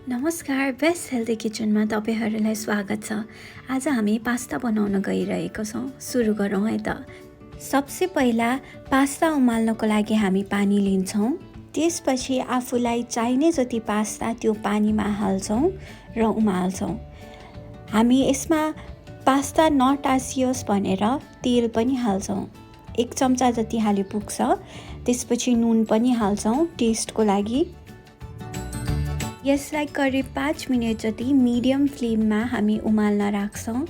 नमस्कार, best healthy किचनमा तपाईहरुलाई स्वागत छ। आज हामी पास्ता बनाउन गइरहेका छौं। सुरु गरौँ है त। सबसे पहिला पास्ता उमाल्नको लागि हामी पानी लिन्छौं। त्यसपछि आफूलाई चाहिने जति पास्ता त्यो पानीमा हाल्छौं र उमाल्छौं। हामी यसमा पास्ता नटासियोस् भनेर तेल पनि हाल्छौं। 1 चम्चा जति हाले पुग्छ। त्यसपछि नुन पनि हाल्छौं टेस्टको लागि। यसलाई करिब 5 मिनेट जति मिडियम फ्लेममा हामी उमाल्न राख्छौं।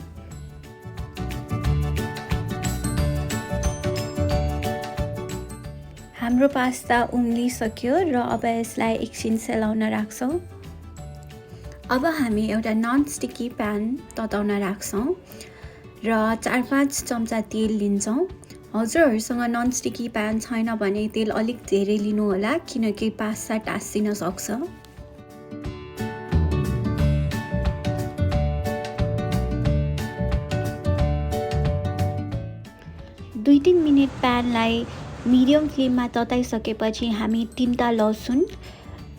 हाम्रो पास्ता उम्लिसक्यो र अब यसलाई एकछिन सेलाउन राख्छौं। अब हामी एउटा नन स्टिकी प्यान तताउन राख्छौं र 4-5 चम्चा तेल लिन्छौं। हजुरहरुसँग नन स्टिकी प्यान छैन भने तेल अलिक धेरै लिनु होला किनकि पास्ता टास्सिन सक्छ। 2-3 मिनेट प्यानलाई मिडियम फ्लेममा तताइसकेपछि हामी 3टा लसुन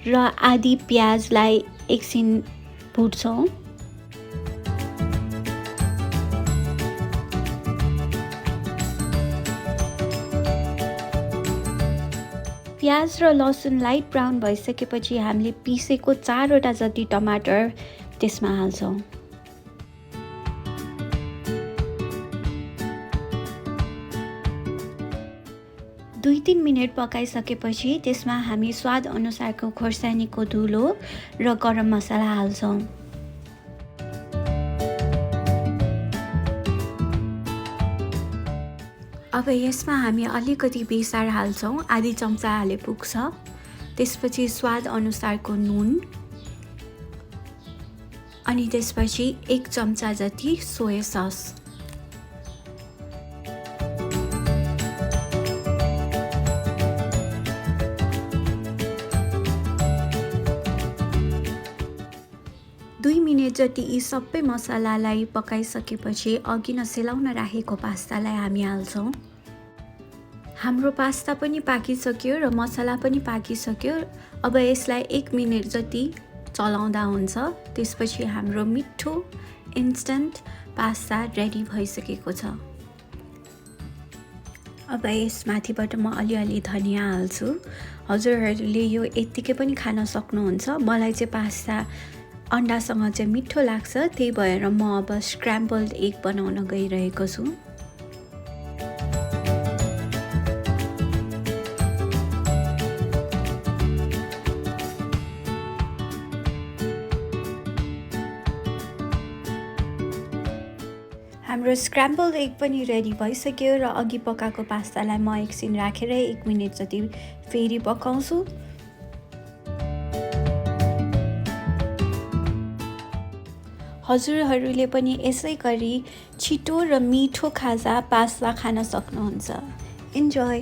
र आधी प्याजलाई एकछिन भुट्छौं। प्याज र लसुन लाइट ब्राउन भइसकेपछि हामीले पिसेको 4 वटा जति टमाटर त्यसमा हाल्छौं। 2-3 मिनेट पकाइसकेपछि त्यसमा हामी स्वाद अनुसारको खोर्सानीको धुलो र गरम मसला हाल्छौं। अब यसमा हामी अलिकति बेसार हाल्छौं। आधी चम्चा हाले पुग्छ। त्यसपछि स्वाद अनुसारको नुन अनि त्यसपछि 1 चम्चा जति सोया सस। दुई मिनेट जति यी सबै मसलालाई पकाइसकेपछि अघि नै सेलाउन राखेको पास्तालाई हामी हाल्छौं। हाम्रो पास्ता पनि पाकिसक्यो र मसला पनि पाकिसक्यो। अब यसलाई 1 मिनेट जति चलाउँदा हुन्छ। त्यसपछि हाम्रो मिठो इन्स्टन्ट पास्ता रेडी भइसकेको छ। अब यसमाथिबाट म अलिअलि धनिया हाल्छु। हजुरहरूले यो यतिकै पनि खान सक्नुहुन्छ। मलाई चाहिँ पास्ता अन्डासँग चाहिँ मिठो लाग्छ, त्यही भएर म अब स्क्रैम्बल्ड एग बनाउन गइरहेको छु। हाम्रो स्क्रैम्बल्ड एग पनि रेडी भइसक्यो र अघि पकाएको पास्तालाई म एकछिन राखेर 1 मिनेट जति फेरि पकाउँछु। हजुरहरूले पनि यसै गरी छिटो र मिठो खाजा पास्ता खान सक्नुहुन्छ। इन्जॉय।